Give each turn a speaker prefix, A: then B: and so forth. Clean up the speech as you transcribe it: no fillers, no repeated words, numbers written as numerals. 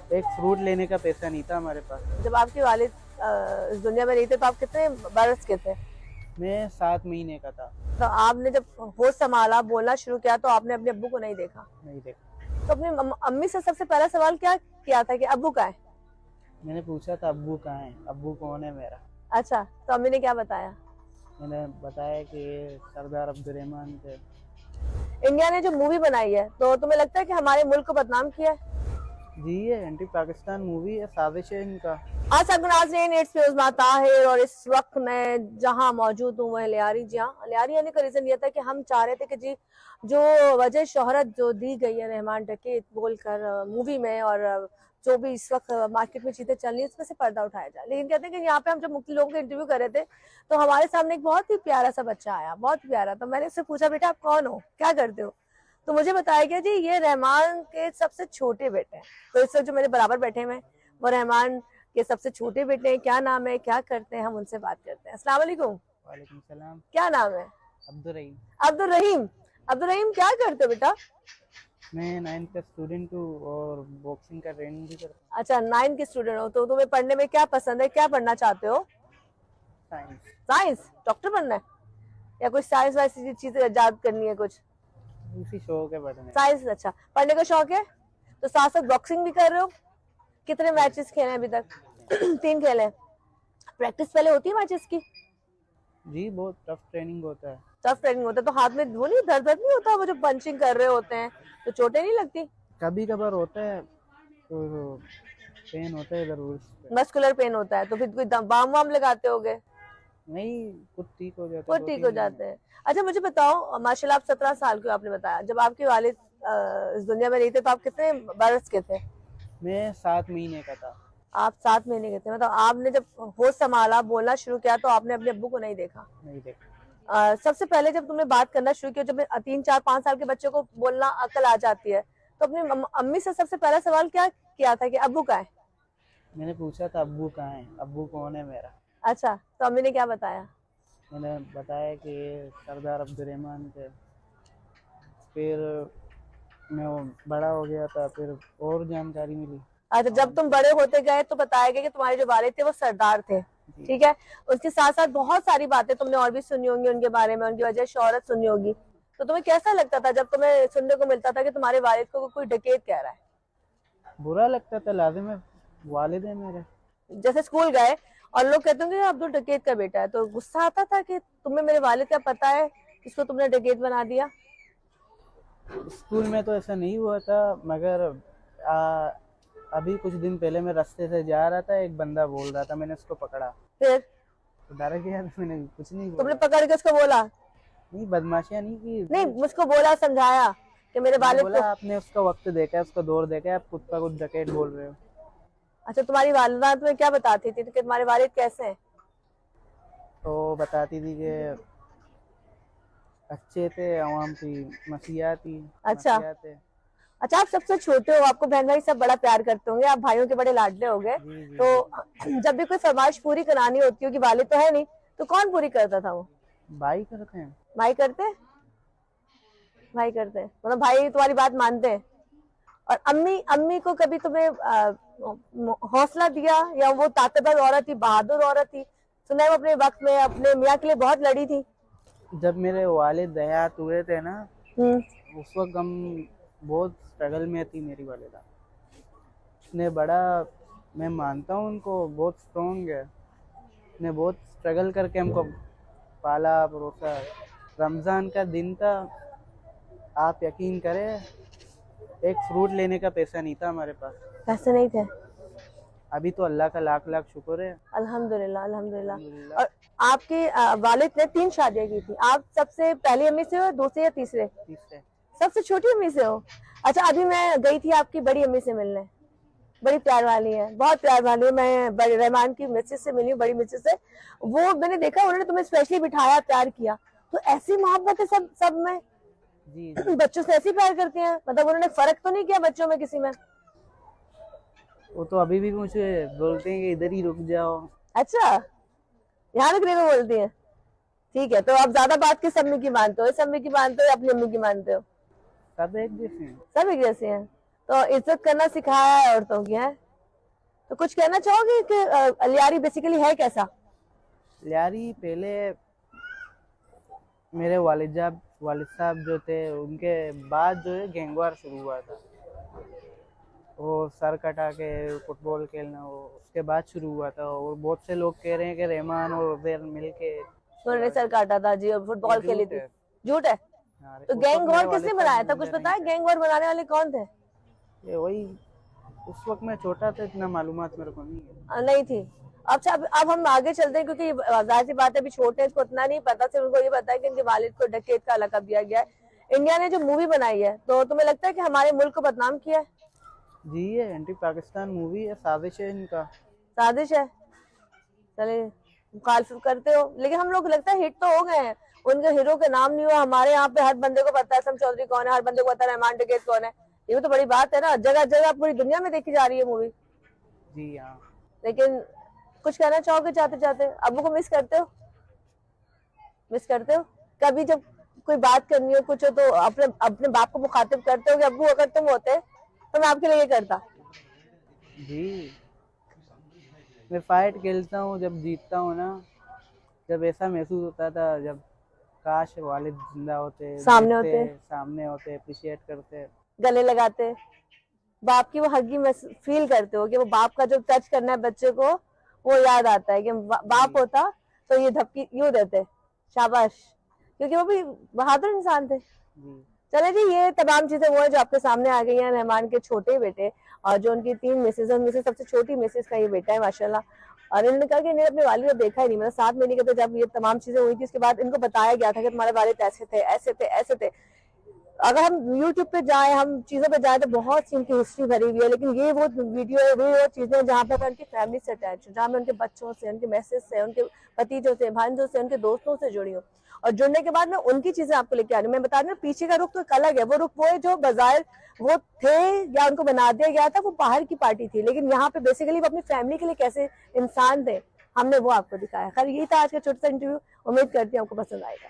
A: एक फ्रूट लेने का पैसा नहीं था हमारे पास।
B: जब आपके वालिद इस दुनिया में नहीं थे तो आप कितने बरस के थे?
A: मैं 7 महीने का था।
B: तो आपने जब होश संभाला, बोलना शुरू किया, तो आपने अपने अब्बू को नहीं देखा?
A: नहीं देखा।
B: तो अपनी अम्मी से सबसे पहला सवाल क्या किया था कि अब्बू कहाँ है?
A: मैंने पूछा था अब्बू कहाँ है, अब्बू कौन है मेरा।
B: अच्छा, तो अम्मी ने क्या बताया?
A: मैंने बताया कि ये सरदार अब्दुर्रहमान थे।
B: इंडिया ने जो मूवी बनाई है, तो तुम्हें लगता है कि हमारे मुल्क को बदनाम किया है?
A: जी, ये एंटी पाकिस्तान मूवी है, साजिश है इनका।
B: आज नाज़रीन, इट्स फिरोज़मा ताहिर और इस वक्त मैं जहां मौजूद हूँ वह लियारी। जी हाँ, लियारी आने का रीजन ये था कि हम चाह रहे थे कि जी जो वजह शोहरत जो दी गई है रहमान डकैत बोलकर मूवी में, और जो भी इस वक्त मार्केट में चीजें चल रही है, इसमें से पर्दा उठाया जाए। लेकिन कहते हैं कि यहाँ पे हम जब मुख्य लोगों को इंटरव्यू कर रहे थे तो हमारे सामने एक बहुत ही प्यारा सा बच्चा आया, बहुत प्यारा। तो मैंने उससे पूछा, बेटा आप कौन हो, क्या करते हो? तो मुझे बताया गया जी ये रहमान के सबसे छोटे बेटे हैं। तो इस वक्त जो मेरे बराबर बैठे हुए वो रहमान के सबसे छोटे बेटे हैं। क्या नाम है, क्या करते हैं, हम उनसे बात करते हैं। अस्सलाम वालेकुम।
A: वालेकुम सलाम।
B: क्या नाम है?
A: अब्दुर्रहीम।
B: अब्दुल रहीम। अब्दुल रहीम, क्या करते हो बेटा?
A: मैं 9th का स्टूडेंट हूँ और बॉक्सिंग का ट्रेनिंग भी करता हूँ।
B: अच्छा, 9 के स्टूडेंट हो, तो तुम्हें पढ़ने में क्या पसंद है, क्या पढ़ना चाहते हो?
A: साइंस।
B: साइंस, डॉक्टर बनना है या कुछ साइंस वाइंस चीजें याद करनी है कुछ?
A: इसी शौक है पढ़ने।
B: साइंस, अच्छा पढ़ने का शौक है। तो साथ साथ बॉक्सिंग भी कर रहे हो। कितने मैचेस खेले हैं अभी तक? 3 खेले। प्रैक्टिस पहले होती है मैचेस की?
A: जी, बहुत टफ ट्रेनिंग होता है।
B: टफ ट्रेनिंग होता है, तो हाथ में वो नहीं दर्द नहीं होता? वो जो पंचिंग कर रहे होते हैं तो चोटें नहीं लगती?
A: कभी कभार होता है तो पेन होता है इधर उस पे।
B: मस्कुलर पेन होता है, तो फिर कोई बाम वाम लगाते होगे?
A: नहीं, खुद ठीक हो जाता
B: वो
A: है दो
B: ठीक
A: तीन
B: हो
A: दिन में।
B: जाते हैं। अच्छा मुझे बताओ, माशाल्लाह आप 17 साल के हो, आपने बताया। जब आपके वालिद इस दुनिया में नहीं थे तो आप कितने बरस के थे?
A: मैं 7 महीने का था।
B: आप 7 महीने के थे। मतलब आपने जब होश संभाला, बोलना शुरू किया, तो आपने अपने अब्बू को नहीं देखा?
A: नहीं देखा।
B: सबसे पहले जब तुमने बात करना शुरू किया, जब 3 4 5 साल के बच्चे को बोलना अकल आ जाती है, तो अपनी अम्मी से सबसे पहला सवाल क्या किया था कि अब्बू कहाँ है?
A: मैंने पूछा था अब्बू कहाँ है, अब्बू कौन है मेरा।
B: अच्छा, तो अम्मी ने क्या बताया?
A: मैंने बताया कि ये सरदार अब्दुर्रहमान थे। फिर मैं वो बड़ा हो गया था, फिर और जानकारी मिली।
B: अच्छा, जब तुम बड़े होते गए तो बताया गया कि तुम्हारे जो वालिद थे वो सरदार थे, ठीक है। उसके साथ साथ बहुत सारी बातें तुमने और भी सुनी होंगी उनके बारे में, उनकी वजह शोहरत सुनी होगी। तो तुम्हें कैसा लगता था जब तुम्हें सुनने को मिलता था कि तुम्हारे वालिद को कोई डकैत कह रहा है?
A: बुरा लगता था, लाजिम है, वालिद है मेरे।
B: जैसे स्कूल गए और लोग कहते होंगे अब्दुल डकैत का बेटा है, तो गुस्सा आता था कि तुम्हें मेरे वालिद का पता है, इसको तुमने डकैत बना दिया?
A: स्कूल में तो ऐसा नहीं हुआ था, मगर आ, अभी कुछ दिन पहले मैं रास्ते से जा रहा था, एक बंदा बोल रहा था, मैंने उसको पकड़ा
B: फिर
A: तो डर गया, तो मैंने कुछ नहीं
B: तुमने
A: बोला।
B: पकड़ के उसको बोला?
A: नहीं, बदमाशियां नहीं की
B: नहीं,
A: बस।
B: मुझको बोला, समझाया कि मेरे
A: मैंने
B: वालिद
A: बोला
B: को।
A: आपने उसका वक्त देखा है, उसका दौर देखा है, आप खुद का कुछ डकैत बोल रहे हो।
B: अच्छा, तुम्हारी वालिदा तुम्हें क्या बताती थी कि तुम्हारे वालिद कैसे हैं?
A: तो बताती थी कि अच्छे थे, आवाम की मसीहा थी,
B: अच्छा।
A: मसीहा थे।
B: अच्छा, आप सबसे छोटे हो, आपको बहन भाई सब बड़ा प्यार करते होंगे, आप भाइयों के बड़े लाडले हो गए।
A: जी जी
B: तो
A: जी।
B: जब भी कोई फरमाइश पूरी करानी होती होगी, वालिद तो है नहीं, तो कौन पूरी करता था वो?
A: भाई करते हैं।
B: भाई करते? भाई करते हैं, मतलब भाई तुम्हारी बात मानते हैं। और अम्मी, अम्मी को कभी तुम्हें हौसला दिया, या वो ताकतवर औरत थी, बहादुर औरत थी? सुना है वो अपने वक्त में अपने मियाँ के लिए बहुत लड़ी थी।
A: जब मेरे वालिद देहात हुए थे ना,
B: हम्म।
A: उस वक्त हम बहुत स्ट्रगल में थी मेरी वालिदा। उसने बड़ा, मैं मानता हूँ उनको, बहुत स्ट्रॉन्ग है। उसने बहुत स्ट्रगल करके हमको पाला परोसा। रमज़ान का दिन था, आप यकीन करें, एक फ्रूट लेने का पैसा नहीं था हमारे पास।
B: पैसे नहीं थे?
A: अभी तो अल्लाह का लाख लाख शुक्र है।
B: अल्हम्दुलिल्लाह, अल्हम्दुलिल्लाह।
A: अल्हम्दुलिल्लाह।
B: और आपके वालिद ने 3 शादियां की थी। आप सबसे पहली अम्मी से हो, दूसरे या तीसरे?
A: तीसरे।
B: सबसे छोटी अम्मी से हो। अच्छा, अभी मैं गई थी आपकी बड़ी अम्मी से मिलने, बड़ी प्यार वाली है, बहुत प्यार वाली है। मैं बड़ी रहमान की मिसेज से मिली हूँ, बड़ी मिसेज से। वो मैंने देखा, उन्होंने तुम्हें स्पेशली बिठाया, प्यार किया। तो ऐसी मोहब्बत है सब सब में?
A: जी जी।
B: बच्चों से ऐसी प्यार करती हैं? मतलब उन्होंने फर्क तो नहीं किया बच्चों में किसी में?
A: वो तो अभी भी मुझे बोलते हैं कि इधर ही रुक जाओ।
B: अच्छा, यहाँ रुकने को बोलती हैं? ठीक है, तो आप ज्यादा बात किस अम्मी की मानते हो? इस अम्मी की मानते हो या अपनी अम्मी की मानते हो?
A: सब एक जैसे हैं।
B: सब एक जैसे हैं। तो इज्जत करना सिखाया है औरतों की, है। तो कुछ कहना चाहोगे कि लियारी बेसिकली है कैसा?
A: लियारी पहले मेरे वालिद साहब जो थे उनके बाद जो है गैंगवार शुरू हुआ था। वो सर कटा के फुटबॉल खेलना वो उसके बाद शुरू हुआ था। और बहुत से लोग कह रहे हैं कि रहमान और उबैर मिलके
B: उन्होंने सर काटा था जी और फुटबॉल
A: ये
B: खेली
A: झूठ
B: थी।
A: है।
B: झूठ है?
A: हाँ,
B: तो
A: उस
B: गैंग
A: वक्त
B: वॉर
A: मेरे
B: किसने
A: वालिद
B: बनाया
A: साहब
B: था, कुछ
A: जिंदा
B: पता
A: नहीं
B: है? गैंग वॉर बनाने वाले कौन थे?
A: थे। ये वही उस वक्त मैं छोटा था, इतना मालूमात मेरे को नहीं है।
B: नहीं थी। अच्छा, अब हम आगे चलते हैं क्योंकि जाहिर सी बात है अभी छोटे हैं, इसको उतना नहीं पता। सिर्फ उनको ये पता है कि इनके वालिद को डकैत का लक़ब दिया गया है। इंडिया ने जो मूवी बनाई है, तो तुम्हें लगता है कि हमारे मुल्क को बदनाम किया है?
A: जी ये एंटी पाकिस्तान मूवी है, साजिश है इनका।
B: साजिश है? चले मुखालफत करते हो, लेकिन हम लोग लगता है हिट तो हो गए हैं। उनके हीरो के नाम नहीं हुआ। हमारे यहाँ पे हर बंदे को पता है असम चौधरी कौन है, हर बंदे को पता है रहमान डकैत कौन है। ये तो बड़ी बात है ना, जगह जगह पूरी दुनिया में देखी जा रही है मूवी।
A: जी हाँ।
B: लेकिन कुछ कहना चाहोगे जाते जाते? अब्बू को मिस करते हो? मिस करते हो? कभी जब कोई बात करनी हो कुछ हो तो अपने अपने बाप को मुखातिब करते हो कि अब्बू अगर तुम होते तो मैं आपके लिए ये करता?
A: जी मैं फाइट खेलता हूँ, जब जीतता हूँ ना, जब ऐसा महसूस होता था जब काश वालिद जिंदा होते,
B: सामने
A: देखते
B: होते,
A: सामने होते, अप्रिशिएट करते।
B: गले लगाते, बाप की वो हगी में फील करते हो कि वो बाप का जो टच करना है बच्चे को, वो याद आता है कि बाप
A: जी
B: होता तो ये धपकी यूं देते, शाबाश, क्योंकि वो भी बहादुर इंसान थे।
A: जी
B: चले जी, ये तमाम चीजें वो है जो आपके सामने आ गई हैं। रहमान के छोटे बेटे और जो उनकी 3 मिसेज, उनमें से सबसे छोटी मिसेज का ये बेटा है माशाल्लाह। और इन्होंने कहा कि इन्हें अपने वालिद को देखा ही नहीं, मतलब 7 महीने के थे जब ये तमाम चीजें हुई थी। उसके बाद इनको बताया गया था कि तुम्हारे वालिद ऐसे थे, ऐसे थे, ऐसे थे। अगर हम यूट्यूब पे जाए, हम चीजों पे जाए, तो बहुत सी उनकी हिस्ट्री भरी हुई है। लेकिन ये वो वीडियो है, वो चीजें जहाँ पे उनकी फैमिली से अटैच हो, जहाँ में उनके बच्चों से, उनके मैसेज से, उनके भतीजों से, भांजों से, उनके दोस्तों से जुड़ी हूँ। और जुड़ने के बाद मैं उनकी चीजें आपको लेके आ रही हूँ। मैं बता रही हूँ पीछे का रुख तो एक अलग है। वो रुख वो है जो बाजार वो थे या उनको बना दिया गया था, वो बाहर की पार्टी थी। लेकिन यहाँ पे बेसिकली वो अपनी फैमिली के लिए कैसे इंसान थे, हमने वो आपको दिखाया। खैर यही था आज का छोटा सा इंटरव्यू। उम्मीद करती हूँ आपको पसंद आएगा।